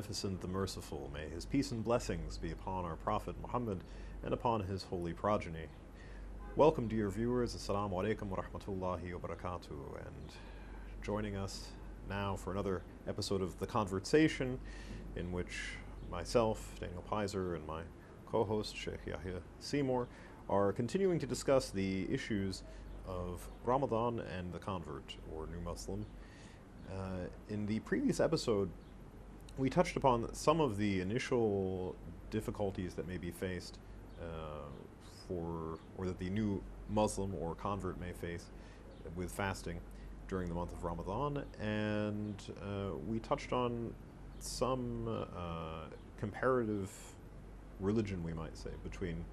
Beneficent, the Merciful, may his peace and blessings be upon our Prophet Muhammad and upon his holy progeny. Welcome, dear viewers. Assalamu alaikum wa rahmatullahi wa barakatuh. And joining us now for another episode of The Convertsation, in which myself, Daniel Pizer, and my co-host, Sheikh Yahya Seymour, are continuing to discuss the issues of Ramadan and the convert, or new Muslim. In the previous episode, we touched upon some of the initial difficulties that may be faced or that the new Muslim or convert may face with fasting during the month of Ramadan, and we touched on some comparative religion, we might say, between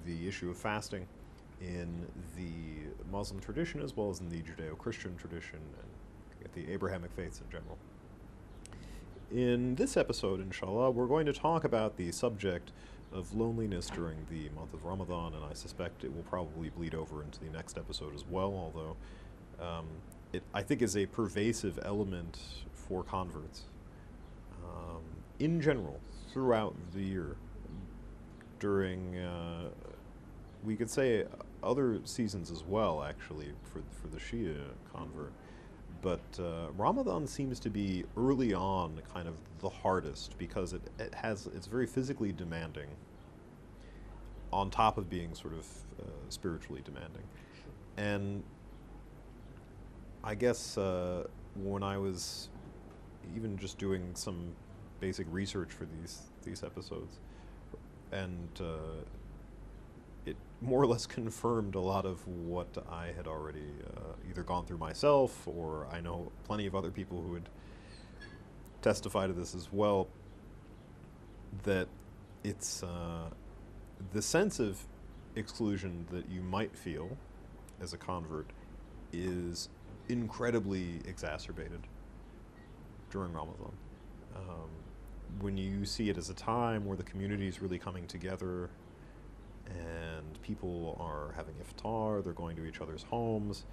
the issue of fasting in the Muslim tradition as well as in the Judeo-Christian tradition and the Abrahamic faiths in general. In this episode, inshallah, we're going to talk about the subject of loneliness during the month of Ramadan, and I suspect it will probably bleed over into the next episode as well, although it, I think, is a pervasive element for converts in general throughout the year. During, we could say, other seasons as well, actually, for the Shia convert. But Ramadan seems to be early on kind of the hardest because it's very physically demanding on top of being sort of spiritually demanding. And I guess when I was even just doing some basic research for these episodes, and it more or less confirmed a lot of what I had already either gone through myself, or I know plenty of other people who would testify to this as well, that it's the sense of exclusion that you might feel as a convert is incredibly exacerbated during Ramadan. When you see it as a time where the community is really coming together and people are having iftar, they're going to each other's homes.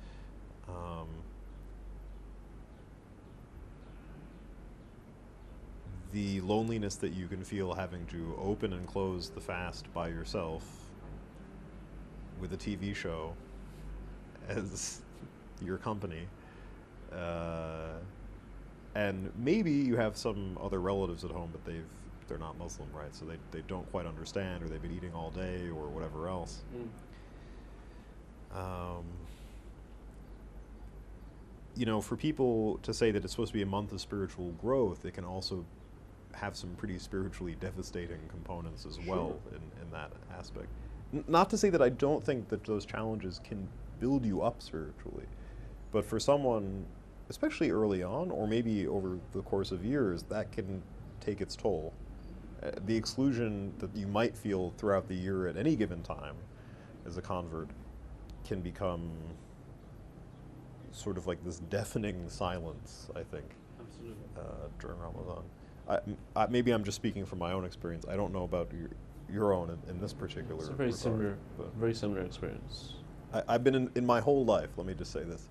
The loneliness that you can feel having to open and close the fast by yourself with a TV show as your company. And maybe you have some other relatives at home, but they're not Muslim, right? So they don't quite understand, or they've been eating all day, or whatever else. You know, for people to say that it's supposed to be a month of spiritual growth, it can also have some pretty spiritually devastating components as well in that aspect. Not to say that I don't think that those challenges can build you up spiritually, but for someone, especially early on, or maybe over the course of years, that can take its toll. The exclusion that you might feel throughout the year at any given time as a convert can become sort of like this deafening silence, I think. Absolutely. During Ramadan. Maybe I'm just speaking from my own experience. I don't know about your own in this particular It's a very regard, very similar experience. I've been in my whole life, let me just say this,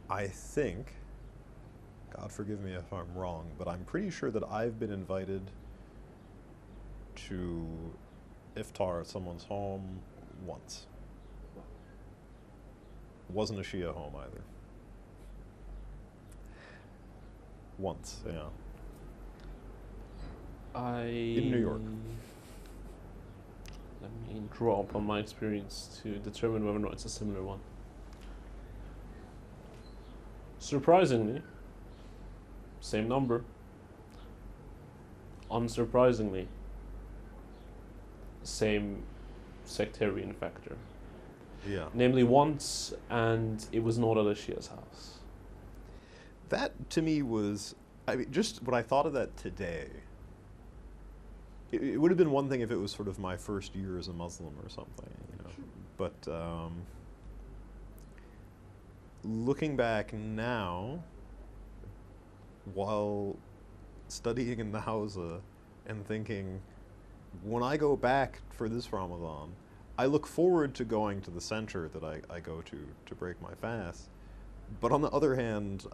I think, God forgive me if I'm wrong, but I'm pretty sure that I've been invited to iftar at someone's home once. Wasn't a Shia home either. Once, yeah. In New York. Let me draw upon my experience to determine whether or not it's a similar one. Surprisingly, same number. Unsurprisingly, same sectarian factor. Yeah. Namely, once, and it was not at a Shia's house. That, to me, was, I mean, just when I thought of that today, it would have been one thing if it was sort of my first year as a Muslim or something, you know. But looking back now, while studying in the Hausa and thinking, when I go back for this Ramadan, I look forward to going to the center that I go to break my fast. But on the other hand,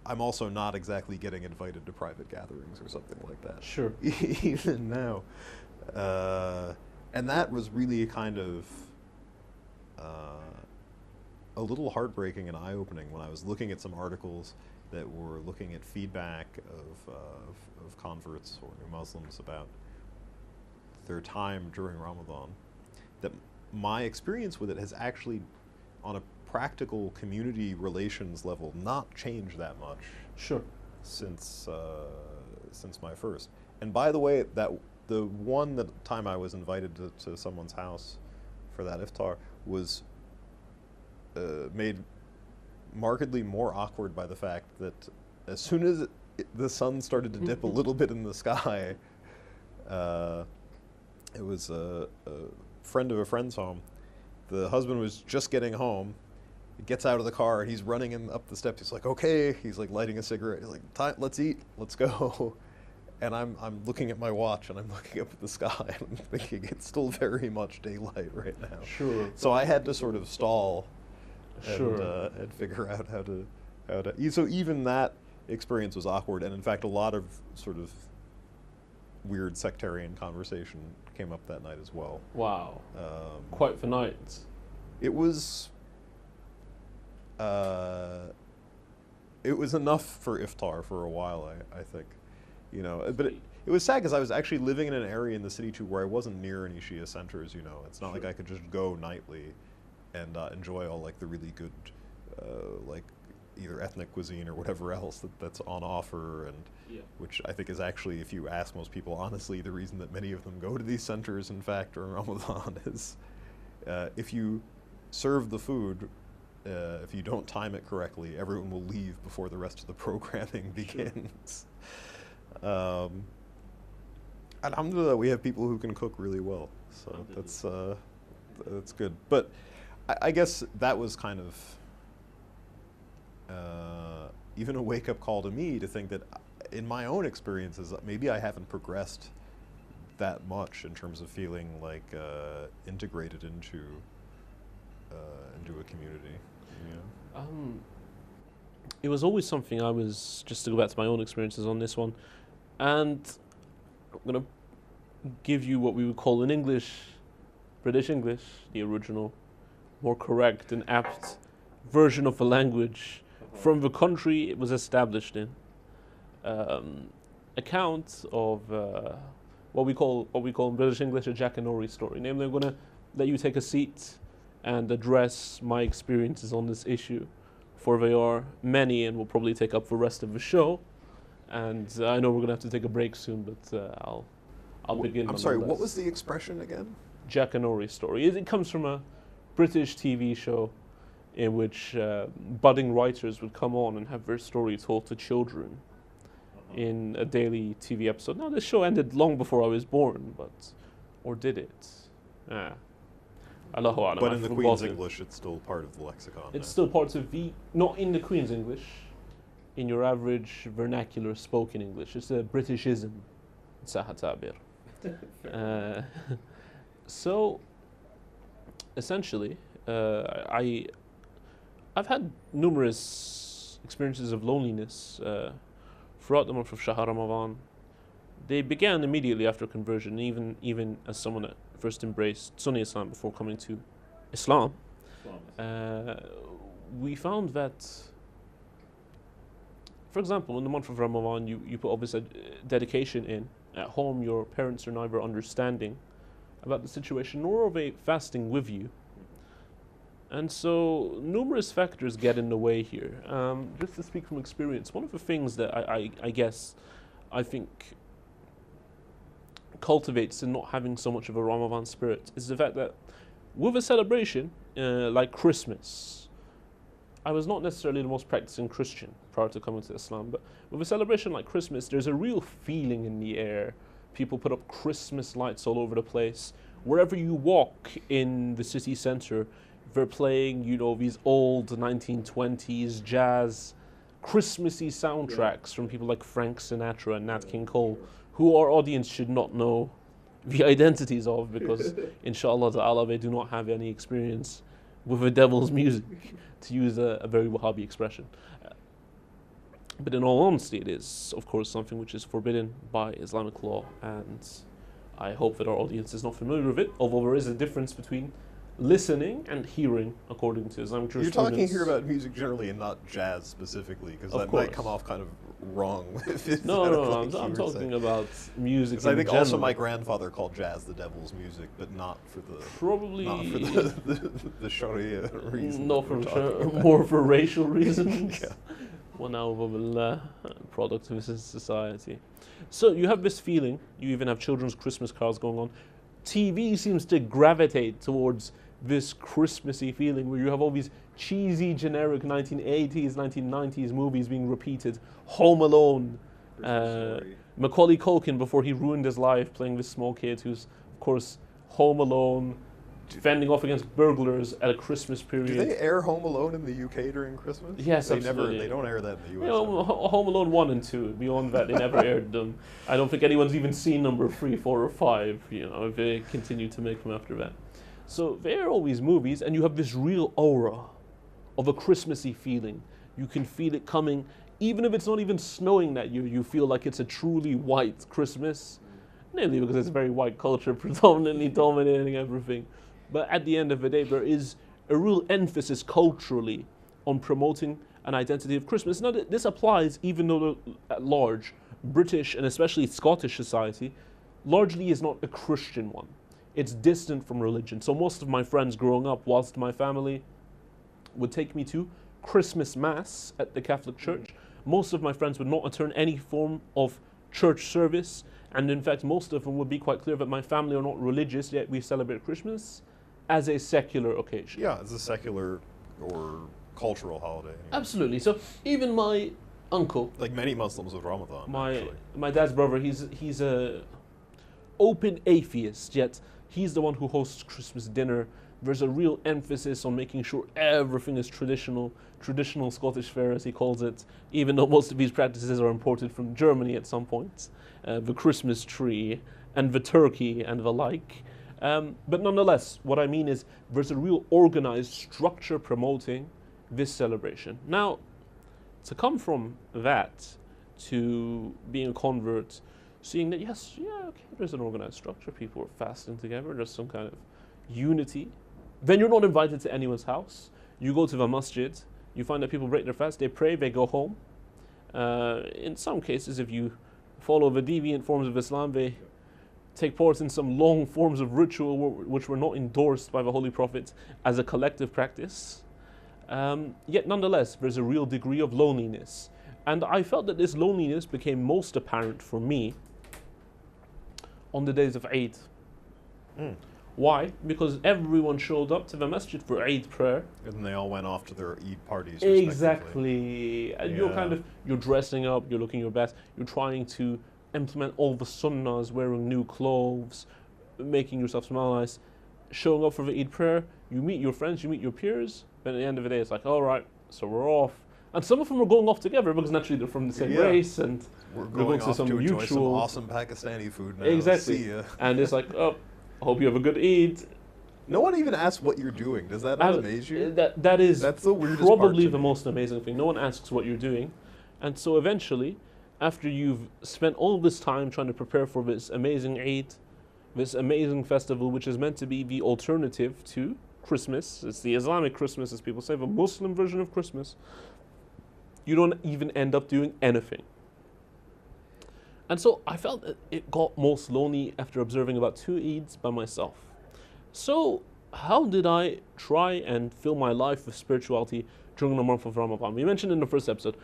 I'm also not exactly getting invited to private gatherings or something like that. Sure. Even now. And that was really kind of a little heartbreaking and eye-opening when I was looking at some articles that were looking at feedback of converts or new Muslims about their time during Ramadan, that my experience with it has actually, on a practical community relations level, not changed that much. Sure. Since my first. And by the way, that the time I was invited to someone's house for that iftar was made markedly more awkward by the fact that as soon as the sun started to dip a little bit in the sky, it was a friend of a friend's home. The husband was just getting home. He gets out of the car and he's running up the steps. He's like, okay. He's like lighting a cigarette. He's like, let's eat. Let's go. And I'm looking at my watch and I'm looking up at the sky and I'm thinking it's still very much daylight right now. Sure. So I had to sort of stall Sure. and figure out how to. So even that experience was awkward, and in fact, a lot of sort of weird sectarian conversation came up that night as well. Wow. Quite the night. It was enough for iftar for a while, I think, you know. But it was sad because I was actually living in an area in the city too where I wasn't near any Shia centers. You know, it's not like I could just go nightly and enjoy all like the really good, like either ethnic cuisine or whatever else that's on offer, and which I think is actually, if you ask most people honestly, the reason that many of them go to these centers, in fact, during Ramadan is if you serve the food. If you don't time it correctly, everyone will leave before the rest of the programming begins. Alhamdulillah, we have people who can cook really well, so that's good. But I guess that was kind of even a wake-up call to me to think that in my own experiences, maybe I haven't progressed that much in terms of feeling like integrated into a community. Yeah. It was always something I was, just to go back to my own experiences on this one, and I'm going to give you what we would call in English, British English, the original, more correct and apt version of the language from the country it was established in. Account of what we call in British English a Jackanory story. Namely, I'm going to let you take a seat and address my experiences on this issue, for they are many and will probably take up the rest of the show. And I know we're going to have to take a break soon, but I'll begin. I'm sorry, what was the expression again? Jackanory story. It comes from a British TV show in which budding writers would come on and have their story told to children in a daily TV episode. Now, this show ended long before I was born, or did it? Allahu A'lam. But in the Queen's English, it's still part of the lexicon. It's still part of not in the Queen's English, in your average vernacular spoken English. It's a Britishism. So, essentially, I've had numerous experiences of loneliness throughout the month of Shahr Ramadan. They began immediately after conversion, even as someone that first embraced Sunni Islam before coming to Islam. We found that, for example, in the month of Ramadan, you put obvious dedication in. At home, your parents are neither understanding about the situation nor are they fasting with you. And so numerous factors get in the way here. Just to speak from experience, one of the things that I guess I think cultivates in not having so much of a Ramadan spirit is the fact that with a celebration like Christmas, I was not necessarily the most practicing Christian prior to coming to Islam, but with a celebration like Christmas, there's a real feeling in the air. People put up Christmas lights all over the place. Wherever you walk in the city center, they're playing, these old 1920s jazz, Christmassy soundtracks from people like Frank Sinatra and Nat King Cole, who our audience should not know the identities of, because inshallah ta'ala they do not have any experience with the devil's music, to use a very Wahhabi expression. But in all honesty, it is, of course, something which is forbidden by Islamic law, and I hope that our audience is not familiar with it, although there is a difference between listening and hearing, according to Islamic jurisprudence. You're talking here about music generally and not jazz specifically, because that might come off kind of wrong. I'm talking about music in I think general. also my grandfather called jazz the devil's music, but not for the Sharia reason. Not more for racial reasons. Yeah. Product of this society. So you have this feeling, you even have children's Christmas carols going on. TV seems to gravitate towards this Christmassy feeling where you have all these cheesy, generic 1980s, 1990s movies being repeated. Home Alone, Macaulay Culkin before he ruined his life playing this small kid who's, of course, home alone, fending off against burglars at a Christmas period. Do they air Home Alone in the UK during Christmas? Yes, absolutely. They don't air that in the US. Home Alone 1 and 2. Beyond that, they never aired them. I don't think anyone's even seen number 3, 4, or 5, if they continue to make them after that. So they air all these movies, and you have this real aura of a Christmassy feeling. You can feel it coming, even if it's not even snowing that year, you feel like it's a truly white Christmas. Namely because it's very white culture predominantly dominating everything. But at the end of the day, there is a real emphasis culturally on promoting an identity of Christmas. Now, this applies even though at large, British and especially Scottish society largely is not a Christian one. It's distant from religion. So most of my friends growing up, whilst my family would take me to Christmas Mass at the Catholic Church, most of my friends would not attend any form of church service. And in fact, most of them would be quite clear that my family are not religious, yet we celebrate Christmas as a secular occasion. Yeah, as a secular or cultural holiday. Anyway. Absolutely. So even my uncle, like many Muslims with Ramadan, my dad's brother, he's a open atheist, yet he's the one who hosts Christmas dinner. There's a real emphasis on making sure everything is traditional Scottish fare, as he calls it, even though most of these practices are imported from Germany at some point. The Christmas tree and the turkey and the like. But nonetheless, what I mean is there's a real organized structure promoting this celebration. Now, to come from that to being a convert, seeing that there's an organized structure, people are fasting together, there's some kind of unity. Then you're not invited to anyone's house. You go to the masjid, you find that people break their fast, they pray, they go home. In some cases, if you follow the deviant forms of Islam, they take part in some long forms of ritual which were not endorsed by the Holy Prophet as a collective practice. Yet nonetheless, there's a real degree of loneliness. And I felt that this loneliness became most apparent for me on the days of Eid. Why? Because everyone showed up to the masjid for Eid prayer. And they all went off to their Eid parties. Exactly. And you're dressing up, you're looking your best, you're trying to implement all the sunnahs, wearing new clothes, making yourself smell nice, showing up for the Eid prayer. You meet your friends, you meet your peers, then at the end of the day it's like, all right, so we're off. And some of them are going off together because naturally they're from the same race and we're going to some enjoy mutual some awesome Pakistani food now. Exactly. See ya. And it's like, oh, I hope you have a good Eid. No one even asks what you're doing. Does that not amaze you? That's the weirdest probably part the most amazing thing. No one asks what you're doing. And so eventually, after you've spent all this time trying to prepare for this amazing Eid, this amazing festival, which is meant to be the alternative to Christmas, it's the Islamic Christmas, as people say, the Muslim version of Christmas, you don't even end up doing anything. And so I felt that it got most lonely after observing about 2 Eids by myself. So how did I try and fill my life with spirituality during the month of Ramadan? We mentioned in the first episode,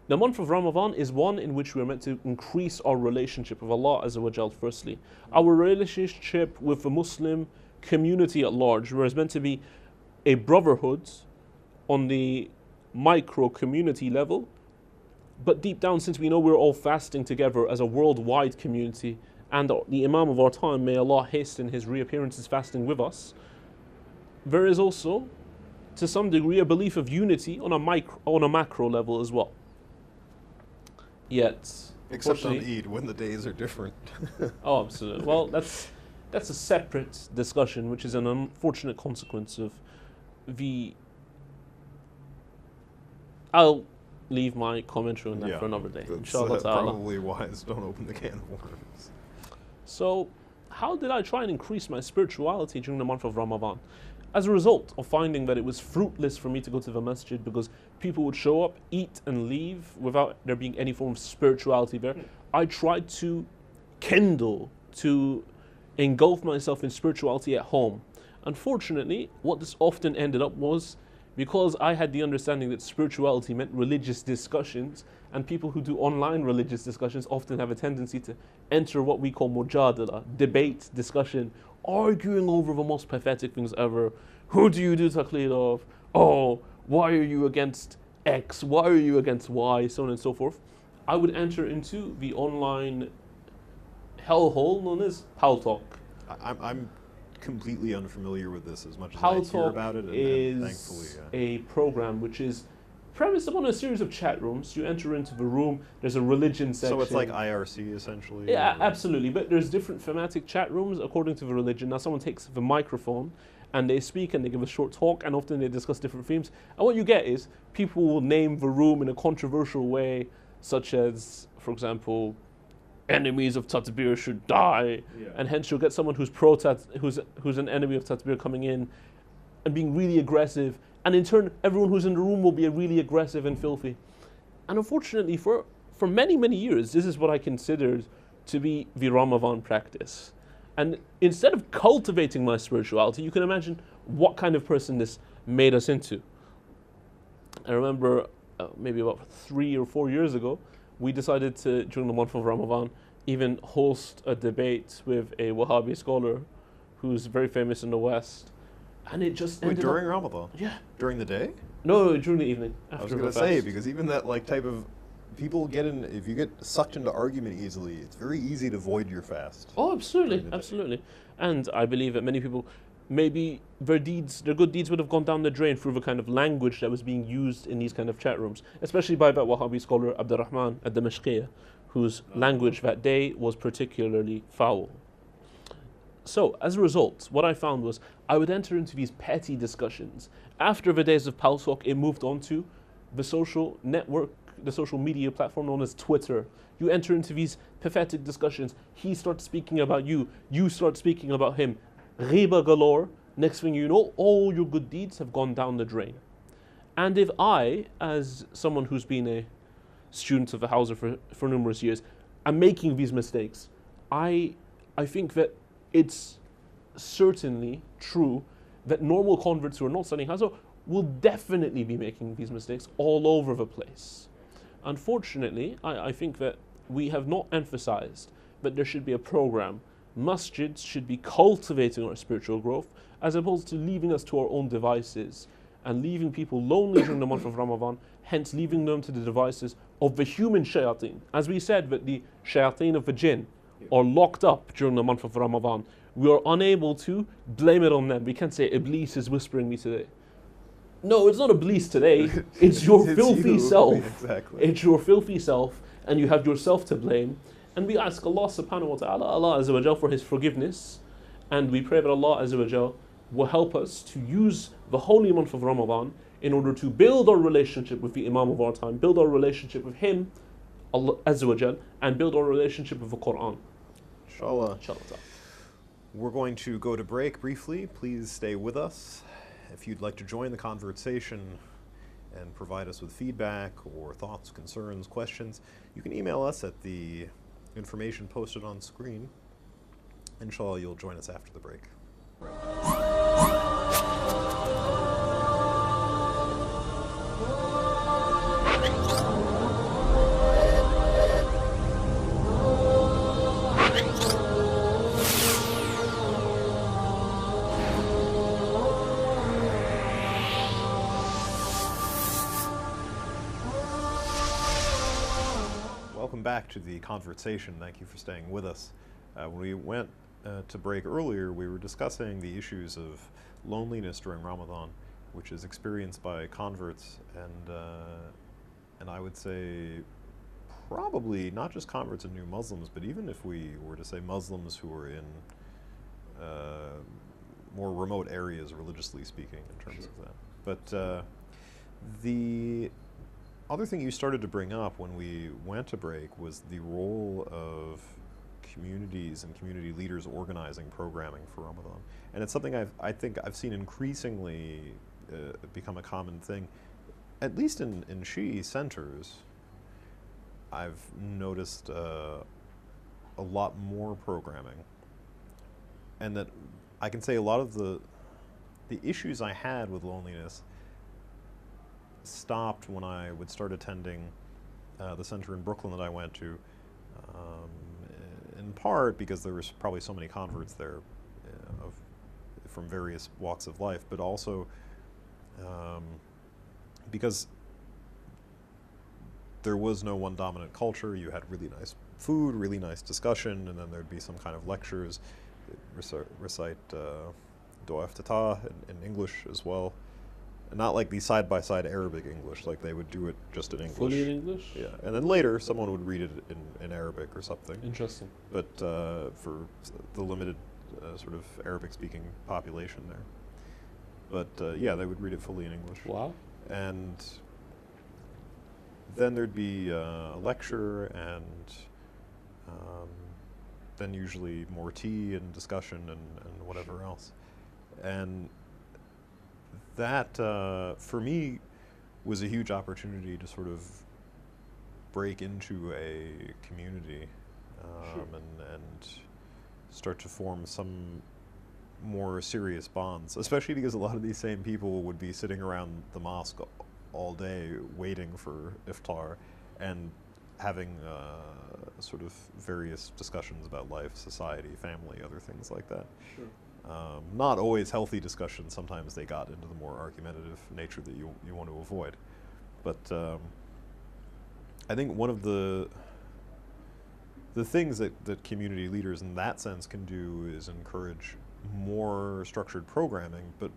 the month of Ramadan is one in which we are meant to increase our relationship with Allah Azza wa Jal firstly. Our relationship with the Muslim community at large, where it's meant to be a brotherhood on the micro community level, but deep down, since we know we're all fasting together as a worldwide community, and the Imam of our time, may Allah hasten his reappearance, is fasting with us, there is also, to some degree, a belief of unity on a macro level as well. Yet, except on Eid, when the days are different. Oh, absolutely. Well, that's a separate discussion, which is an unfortunate consequence of the... I'll leave my commentary on that for another day. That's Inshallah ta'ala. probably wise. Don't open the can of worms. So, how did I try and increase my spirituality during the month of Ramadan? As a result of finding that it was fruitless for me to go to the masjid because people would show up, eat, and leave without there being any form of spirituality there, I tried to kindle, to engulf myself in spirituality at home. Unfortunately, what this often ended up was, because I had the understanding that spirituality meant religious discussions, and people who do online religious discussions often have a tendency to enter what we call mujadala, debate, discussion, arguing over the most pathetic things ever. Who do you do taqleed of? Oh, why are you against X? Why are you against Y? So on and so forth. I would enter into the online hellhole known as Pal Talk. I'm completely unfamiliar with this as much as Pal I hear Talk about it, and is thankfully, a program which is premised upon a series of chat rooms. You enter into the room, there's a religion section. So it's like IRC essentially? Yeah, or? absolutely. But there's different thematic chat rooms according to the religion. Now someone takes the microphone and they speak and they give a short talk, and often they discuss different themes. And what you get is people will name the room in a controversial way, such as, for example, enemies of Tatbir should die, and hence you'll get someone who's who's an enemy of Tatbir coming in and being really aggressive, and in turn everyone who's in the room will be really aggressive and filthy. And unfortunately for many years this is what I considered to be the Ramadan practice. And instead of cultivating my spirituality, you can imagine what kind of person this made us into. I remember maybe about 3 or 4 years ago, we decided to, during the month of Ramadan, even host a debate with a Wahhabi scholar who's very famous in the West. And it just ended during up, Ramadan? Yeah. During the day? No, during the evening. I was After going the to say, fast. because even that like type of people get in, if you get sucked into argument easily, it's very easy to void your fast. Oh, absolutely, during the day. absolutely. And I believe that many people, maybe their good deeds would have gone down the drain through the kind of language that was being used in these kind of chat rooms, especially by that Wahhabi scholar Abdurrahman ad-Damashqiyya, whose language that day was particularly foul. So, as a result, what I found was I would enter into these petty discussions. After the days of Pal Talk, it moved on to the social network, the social media platform known as Twitter. You enter into these pathetic discussions. He starts speaking about you. You start speaking about him. Ghiba galore. Next thing you know, all your good deeds have gone down the drain. And if I, as someone who's been a student of the Hauser for numerous years, am making these mistakes, I think that it's certainly true that normal converts who are not studying Hauser will definitely be making these mistakes all over the place. Unfortunately, I think that we have not emphasized that there should be a program. Masjids should be cultivating our spiritual growth as opposed to leaving us to our own devices and leaving people lonely during the month of Ramadan, hence leaving them to the devices of the human shayateen. As we said, that the shayateen of the jinn are locked up during the month of Ramadan. We are unable to blame it on them. We can't say Iblis is whispering me today. No, it's not Iblis today. It's your filthy you. self. Exactly. It's your filthy self, and you have yourself to blame. And we ask Allah subhanahu wa ta'ala, Allah Azza wa Jal, for His forgiveness. And we pray that Allah Azza wa Jal will help us to use the holy month of Ramadan in order to build our relationship with the Imam of our time, build our relationship with him, Allah Azza wa Jal, and build our relationship with the Quran. Inshallah. Inshallah ta'ala. We're going to go to break briefly. Please stay with us. If you'd like to join the conversation and provide us with feedback or thoughts, concerns, questions, you can email us at the information posted on screen. Inshallah, you'll join us after the break. Welcome back to the conversation. Thank you for staying with us. When we went to break earlier, we were discussing the issues of loneliness during Ramadan, which is experienced by converts, and I would say probably not just converts and new Muslims, but even if we were to say Muslims who are in more remote areas, religiously speaking, in terms of that. But other thing you started to bring up when we went to break was the role of communities and community leaders organizing programming for Ramadan. And it's something I think I've seen increasingly become a common thing, at least in Shi'i centers. I've noticed a lot more programming, and that I can say a lot of the issues I had with loneliness stopped when I would start attending the center in Brooklyn that I went to, in part because there was probably so many converts there from various walks of life, but also because there was no one dominant culture. You had really nice food, really nice discussion, and then there'd be some kind of lectures, recite Dua Iftitah in English as well. And not like the side-by-side Arabic English, like they would do it just in English. Fully in English? Yeah, and then later someone would read it in Arabic or something. Interesting. But for the limited sort of Arabic-speaking population there. But yeah, they would read it fully in English. Wow. And then there'd be a lecture, and then usually more tea and discussion and whatever else. And that, for me, was a huge opportunity to sort of break into a community and start to form some more serious bonds, especially because a lot of these same people would be sitting around the mosque all day waiting for iftar and having sort of various discussions about life, society, family, other things like that. Sure. Not always healthy discussions. Sometimes they got into the more argumentative nature that you want to avoid. But I think one of the things that community leaders in that sense can do is encourage more structured programming. But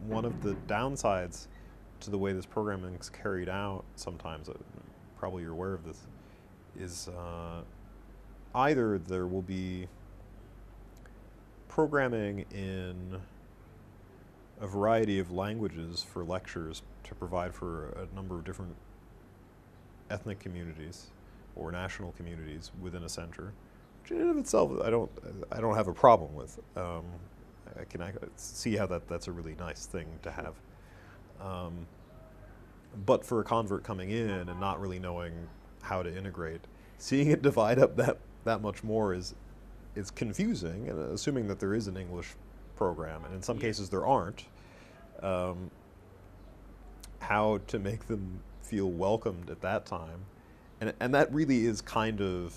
one of the downsides to the way this programming is carried out sometimes, probably you're aware of this, is either there will be programming in a variety of languages for lectures to provide for a number of different ethnic communities or national communities within a center, which in and of itself I don't have a problem with. I can see how that's a really nice thing to have. But for a convert coming in and not really knowing how to integrate, seeing it divide up that much more is confusing, and assuming that there is an English program, and in some cases there aren't, how to make them feel welcomed at that time. And that really is kind of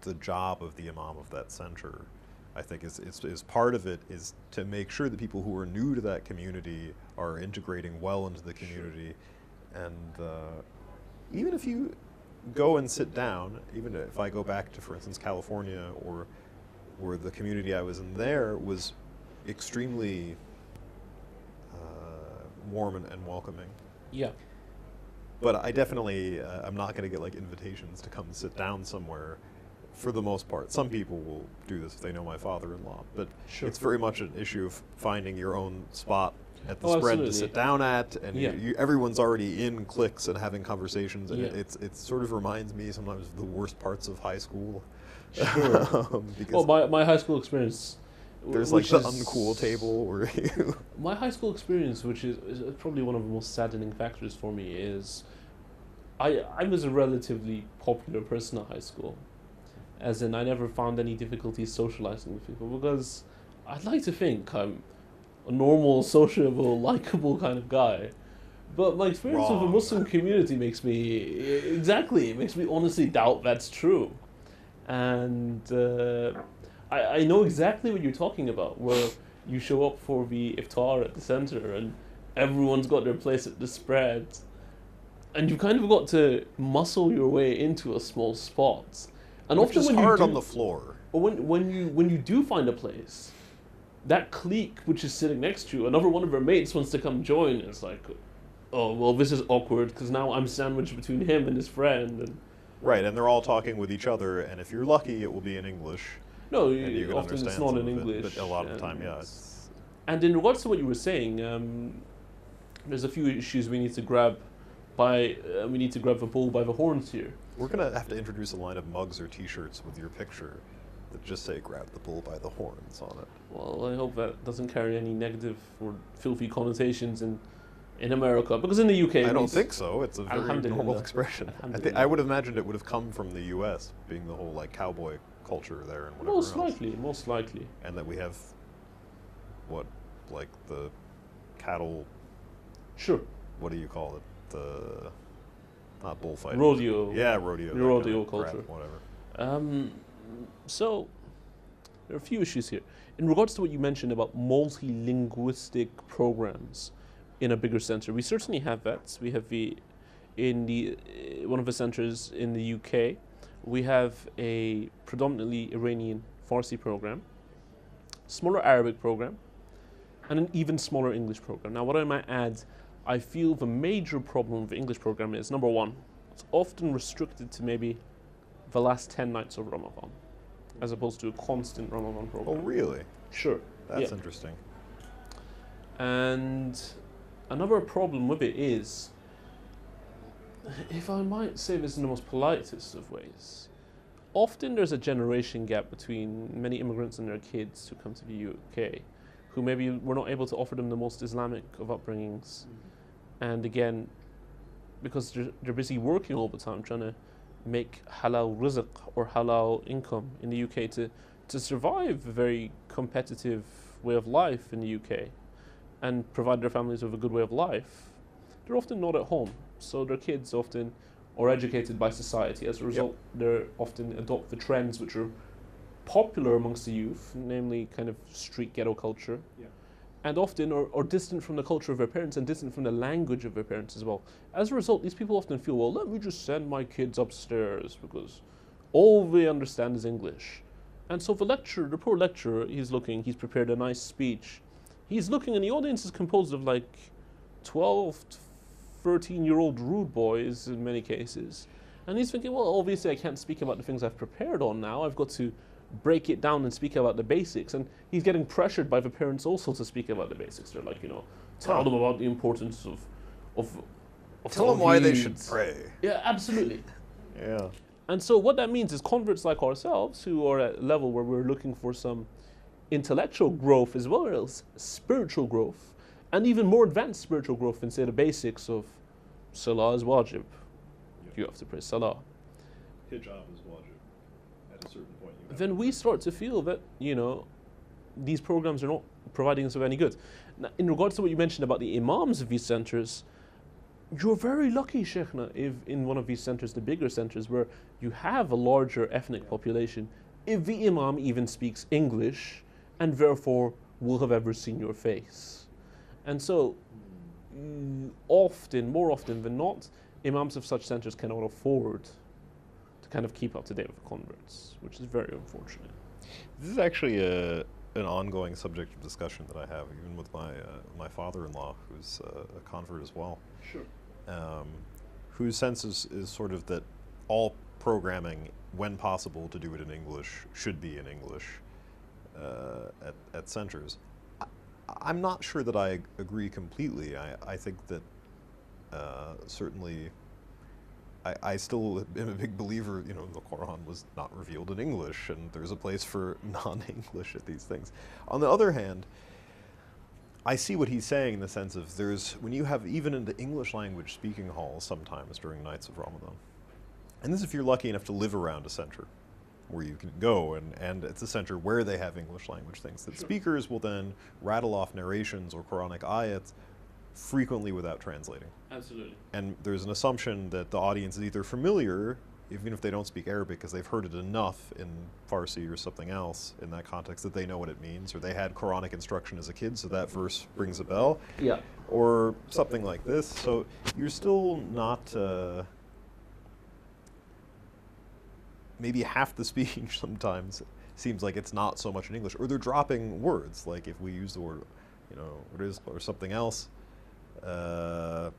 the job of the Imam of that center. I think is part of it is to make sure that people who are new to that community are integrating well into the community. And even if you go and sit down, even if I go back to, for instance, California, or the community I was in there was extremely warm and welcoming. Yeah. But I definitely, I'm not going to get like invitations to come sit down somewhere for the most part. Some people will do this if they know my father-in-law, but Sure. It's very much an issue of finding your own spot at the spread Absolutely. to sit down at, and Yeah. everyone's already in cliques and having conversations, and Yeah. it sort of reminds me sometimes of the worst parts of high school. Sure. Because Well, my high school experience, there's like the is- uncool table where you My high school experience, which is probably one of the most saddening factors for me, is I was a relatively popular person at high school, as in I never found any difficulty socializing with people, because I'd like to think I'm a normal, sociable, likable kind of guy. But my experience with the Wrong. Muslim community makes me honestly doubt that's true. And I know exactly what you're talking about, where you show up for the iftar at the center and everyone's got their place at the spread, and you kind of got to muscle your way into a small spot. And which often is when hard you on do, the floor. or when you do find a place, that clique which is sitting next to you, another one of her mates wants to come join. It's like, oh well, this is awkward because now I'm sandwiched between him and his friend. And Right, and they're all talking with each other, and if you're lucky, it will be in English. no, And you can often understand it's not some in of it, English. but a lot of the time, and- yeah. It's, And in regards to what you were saying, there's a few issues we need to grab we need to grab the bull by the horns here. We're going to have to introduce a line of mugs or T-shirts with your picture that just say "Grab the bull by the horns" on it. Well, I hope that doesn't carry any negative or filthy connotations in America, because in the UK, I don't think so. It's a very Alhamdulillah. normal expression. Alhamdulillah. I would have imagined it would have come from the U.S., being the whole like cowboy culture there and whatever most likely. And that we have, what, like the cattle, Sure. what do you call it? The, not bullfighting. Rodeo. Yeah, rodeo. The that rodeo kind of culture. crap, whatever. So, there are a few issues here. In regards to what you mentioned about multilinguistic programs in a bigger center, we certainly have that. We have one of the centers in the UK, we have a predominantly Iranian Farsi program, smaller Arabic program, and an even smaller English program. Now, what I might add, I feel the major problem with the English program is, number one, it's often restricted to maybe the last 10 nights of Ramadan, as opposed to a constant Ramadan program. Oh, really? Sure. That's interesting. And another problem with it is, if I might say this in the most politest of ways, often there's a generation gap between many immigrants and their kids who come to the UK, who maybe we're not able to offer them the most Islamic of upbringings. And again, because they're busy working all the time, trying to make halal rizq or halal income in the UK to survive a very competitive way of life in the UK and provide their families with a good way of life, they're often not at home. So their kids often are educated by society. As a result, they often adopt the trends which are popular amongst the youth, namely kind of street ghetto culture, and often are distant from the culture of their parents and distant from the language of their parents as well. As a result, these people often feel, well, let me just send my kids upstairs because all they understand is English. And so the poor lecturer, he's prepared a nice speech. He's looking, and the audience is composed of like 12 to 13-year-old rude boys in many cases. And he's thinking, well, obviously I can't speak about the things I've prepared on now. I've got to break it down and speak about the basics. And he's getting pressured by the parents also to speak about the basics. They're like, tell them about the importance of Tell them why they should pray. Yeah, absolutely. Yeah. And so what that means is converts like ourselves, who are at a level where we're looking for some intellectual growth as well as spiritual growth, and even more advanced spiritual growth than, say, the basics of Salah is wajib. You have to pray Salah. Hijab is wajib. At a certain point, then we start to feel that, these programs are not providing us with any good. Now, in regards to what you mentioned about the imams of these centers, you're very lucky, Sheikhna, if in one of these centers, the bigger centers, where you have a larger ethnic population, if the imam even speaks English and therefore will have ever seen your face. And so, more often than not, imams of such centers cannot afford to kind of keep up to date with the converts, which is very unfortunate. This is actually an ongoing subject of discussion that I have, even with my father-in-law, who's a convert as well. Sure. Whose sense is sort of that all programming, when possible to do it in English, should be in English at centers. I'm not sure that I agree completely. I think that certainly I still am a big believer, the Quran was not revealed in English, and there's a place for non-English at these things. On the other hand, I see what he's saying in the sense of when you have even in the English language speaking halls sometimes during nights of Ramadan, and this is if you're lucky enough to live around a center where you can go, and it's a center where they have English language things, that speakers will then rattle off narrations or Quranic ayats frequently without translating. Absolutely. And there's an assumption that the audience is either familiar, even if they don't speak Arabic, because they've heard it enough in Farsi or something else in that context that they know what it means, or they had Quranic instruction as a kid, so that verse rings a bell. Yeah. Or something like this. So you're still not... maybe half the speaking sometimes seems like it's not so much in English, or they're dropping words, like if we use the word, or something else, that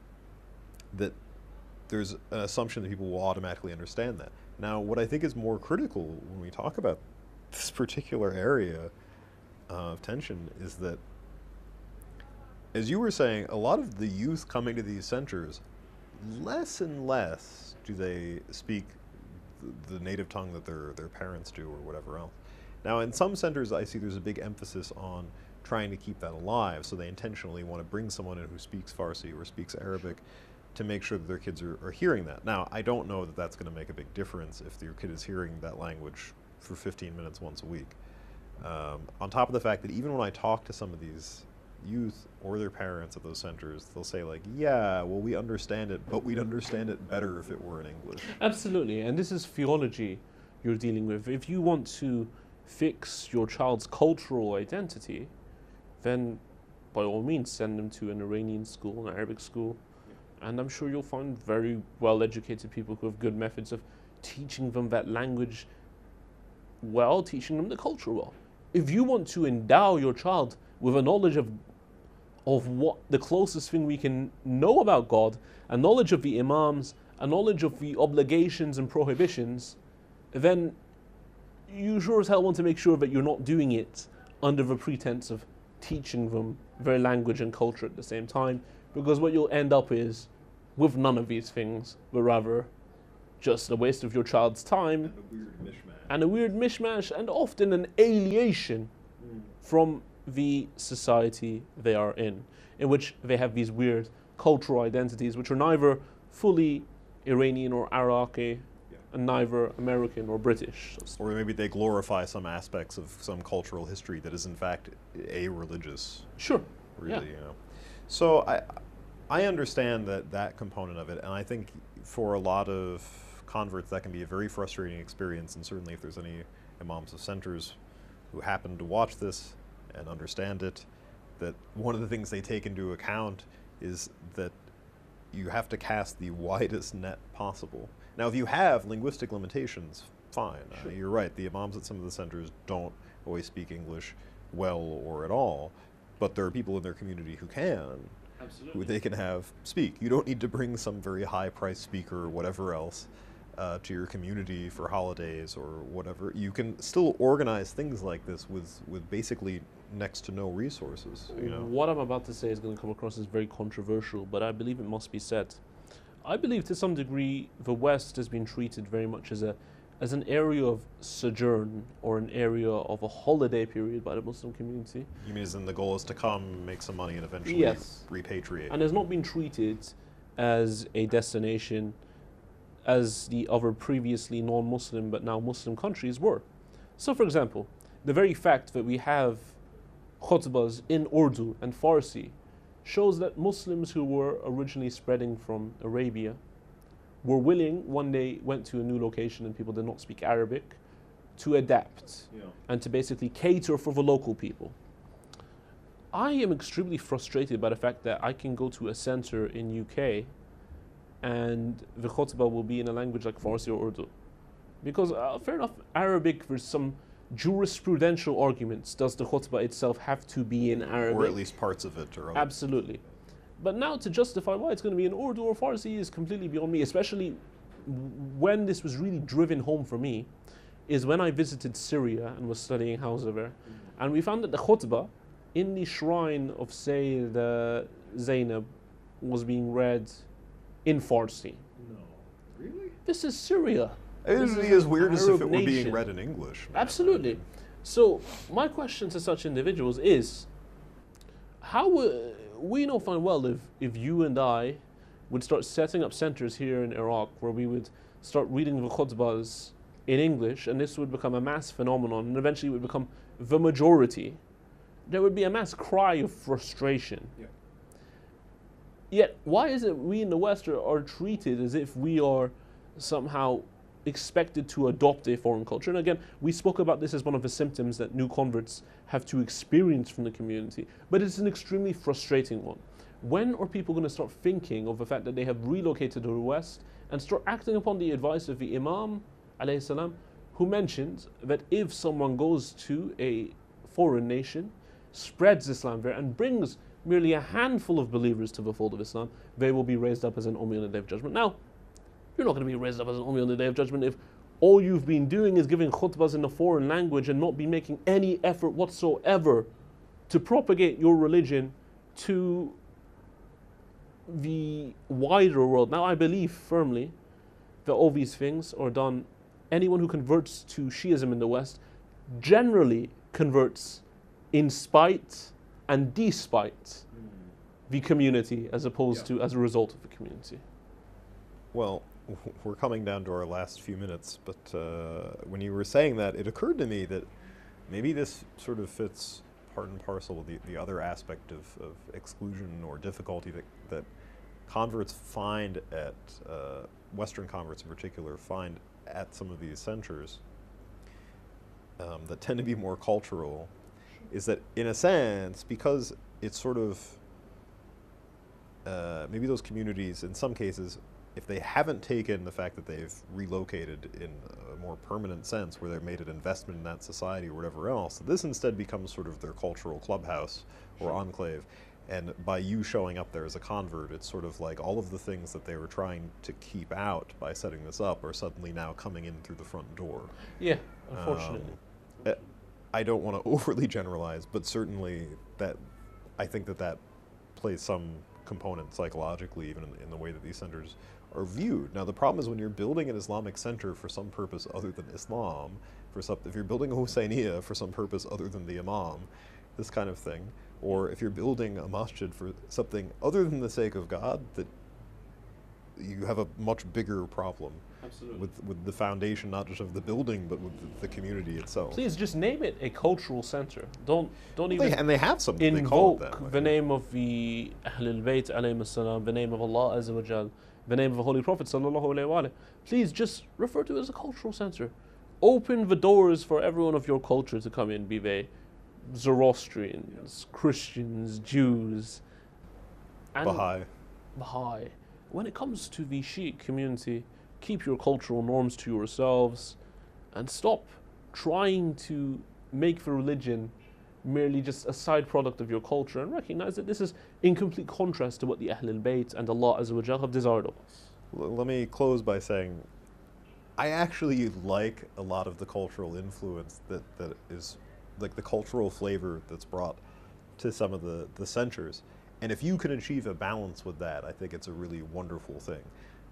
there's an assumption that people will automatically understand that. Now, what I think is more critical when we talk about this particular area of tension is that, as you were saying, a lot of the youth coming to these centers less and less do they speak the native tongue that their parents do or whatever else. Now, in some centers, I see there's a big emphasis on trying to keep that alive, so they intentionally want to bring someone in who speaks Farsi or speaks Arabic to make sure that their kids are hearing that. Now, I don't know that that's going to make a big difference if your kid is hearing that language for 15 minutes once a week. On top of the fact that even when I talk to some of these youth or their parents at those centers, they'll say like, yeah, well, we understand it, but we'd understand it better if it were in English. Absolutely, and this is theology you're dealing with. If you want to fix your child's cultural identity, then by all means send them to an Iranian school, an Arabic school, and I'm sure you'll find very well-educated people who have good methods of teaching them that language well, teaching them the culture well. If you want to endow your child with a knowledge of what the closest thing we can know about God, a knowledge of the Imams, a knowledge of the obligations and prohibitions, then you sure as hell want to make sure that you're not doing it under the pretense of teaching them their language and culture at the same time, because what you'll end up is with none of these things, but rather just a waste of your child's time and a weird mishmash and often an alienation from the society they are in which they have these weird cultural identities which are neither fully Iranian or Iraqi and neither American or British. Or maybe they glorify some aspects of some cultural history that is in fact a-religious. Sure. Really, you know. So I understand that component of it, and I think for a lot of converts that can be a very frustrating experience, and certainly if there's any imams of centers who happen to watch this and understand it, that one of the things they take into account is that you have to cast the widest net possible. Now, if you have linguistic limitations, fine. Sure. You're right, the imams at some of the centers don't always speak English well or at all, but there are people in their community who can. Absolutely. Who they can have speak. You don't need to bring some very high-priced speaker or whatever else to your community for holidays or whatever. You can still organize things like this with basically next to no resources. You know? What I'm about to say is going to come across as very controversial, but I believe it must be said. I believe to some degree the West has been treated very much as an area of sojourn or an area of a holiday period by the Muslim community. You mean as in the goal is to come, make some money, and eventually repatriate? And has not been treated as a destination as the other previously non-Muslim but now Muslim countries were. So for example, the very fact that we have khutbahs in Urdu and Farsi shows that Muslims who were originally spreading from Arabia were willing, one day went to a new location and people did not speak Arabic, to adapt and to basically cater for the local people. I am extremely frustrated by the fact that I can go to a center in UK and the khutbah will be in a language like Farsi or Urdu. Because fair enough, Arabic, there's some jurisprudential arguments. Does the khutbah itself have to be in Arabic? Or at least parts of it. Or absolutely. But now to justify why it's going to be in Urdu or Farsi is completely beyond me, especially when this was really driven home for me, is when I visited Syria and was studying Hausa there. And we found that the khutbah in the shrine of Sayyida Zainab was being read in Farsi. No. Really? This is Syria. It would be as weird as if it were being nation. read in English. Absolutely. So my question to such individuals is, how we know fine well if you and I would start setting up centers here in Iraq where we would start reading the khutbahs in English, and this would become a mass phenomenon, and eventually it would become the majority, there would be a mass cry of frustration. Yeah. Yet, why is it we in the West are treated as if we are somehow expected to adopt a foreign culture? And again, we spoke about this as one of the symptoms that new converts have to experience from the community, but it's an extremely frustrating one. When are people going to start thinking of the fact that they have relocated to the West and start acting upon the advice of the Imam, alayhi salam, who mentioned that if someone goes to a foreign nation, spreads Islam there, and brings merely a handful of believers to the fold of Islam, they will be raised up as an Ummi on the Day of Judgment. Now, you're not going to be raised up as an Ummi on the Day of Judgment if all you've been doing is giving khutbahs in a foreign language and not be making any effort whatsoever to propagate your religion to the wider world. Now, I believe firmly that all these things are done. Anyone who converts to Shiism in the West generally converts in spite and despite the community, as opposed to as a result of the community. Well, we're coming down to our last few minutes, but when you were saying that, it occurred to me that maybe this sort of fits part and parcel with the other aspect of exclusion or difficulty that converts find at, Western converts in particular, find at some of these centers that tend to be more cultural, is that in a sense, because it's sort of, maybe those communities, in some cases, if they haven't taken the fact that they've relocated in a more permanent sense, where they've made an investment in that society or whatever else, this instead becomes sort of their cultural clubhouse or enclave. And by you showing up there as a convert, it's sort of like all of the things that they were trying to keep out by setting this up are suddenly now coming in through the front door. Yeah, unfortunately. I don't want to overly generalize, but certainly that I think that plays some component psychologically, even in the way that these centers are viewed. Now, the problem is when you're building an Islamic center for some purpose other than Islam, if you're building a Husseiniyah for some purpose other than the Imam, this kind of thing, or if you're building a masjid for something other than the sake of God, that you have a much bigger problem. Absolutely. With the foundation, not just of the building, but with the community itself. Please just name it a cultural center. Don't even and they have something. invoke they call it that, the name of the Ahlul Bayt alayhim as-salam, the name of Allah Azza wa Jal, the name of the Holy Prophet sallallahu alayhi wa alayhi. Please just refer to it as a cultural center. Open the doors for everyone of your culture to come in, be they Zoroastrians, Christians, Jews, and Baha'i. When it comes to the Shiite community, keep your cultural norms to yourselves and stop trying to make the religion merely just a side product of your culture, and recognize that this is in complete contrast to what the Ahlul Bayt and Allah Azza wa Jal have desired of us. Let me close by saying I actually like a lot of the cultural influence that is like the cultural flavor that's brought to some of the centers. And if you can achieve a balance with that, I think it's a really wonderful thing.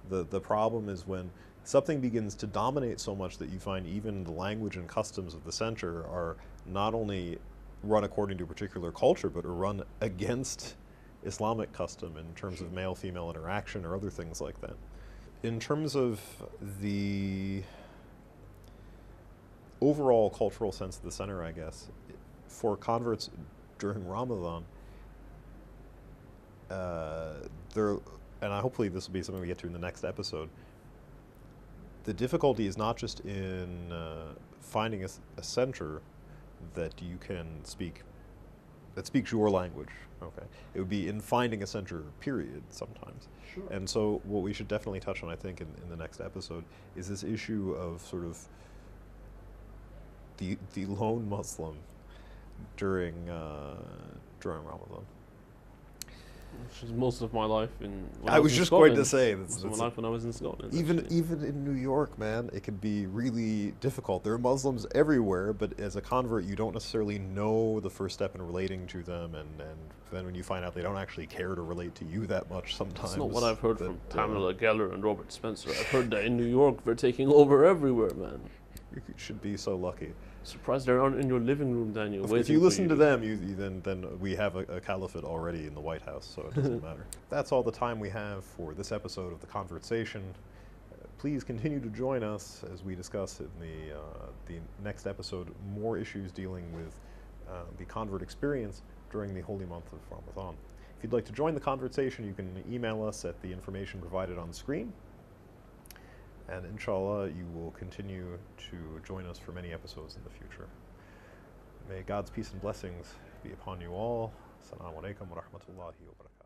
The problem is when something begins to dominate so much that you find even the language and customs of the center are not only run according to a particular culture, but are run against Islamic custom in terms of male-female interaction or other things like that. In terms of the overall cultural sense of the center, I guess, for converts during Ramadan, and hopefully this will be something we get to in the next episode, the difficulty is not just in finding a center that you can speak, that speaks your language, okay? It would be in finding a center, period, sometimes. Sure. And so what we should definitely touch on, I think, in the next episode is this issue of sort of the lone Muslim during Ramadan. Which is most of my life I was just going to say most of my life when I was in Scotland. Even in New York, man, it can be really difficult. There are Muslims everywhere, but as a convert, you don't necessarily know the first step in relating to them, and then when you find out they don't actually care to relate to you that much sometimes. That's not what I've heard from Pamela Geller and Robert Spencer. I've heard that in New York they're taking over everywhere, man. You should be so lucky. Surprised they aren't in your living room, Daniel. If you listen to them, then we have a caliphate already in the White House, so it doesn't matter. That's all the time we have for this episode of The Convertsation. Please continue to join us as we discuss in the next episode more issues dealing with the convert experience during the holy month of Ramadan. If you'd like to join the conversation, you can email us at the information provided on screen. And inshallah, you will continue to join us for many episodes in the future. May God's peace and blessings be upon you all. Assalamu alaikum wa rahmatullahi wa barakatuh.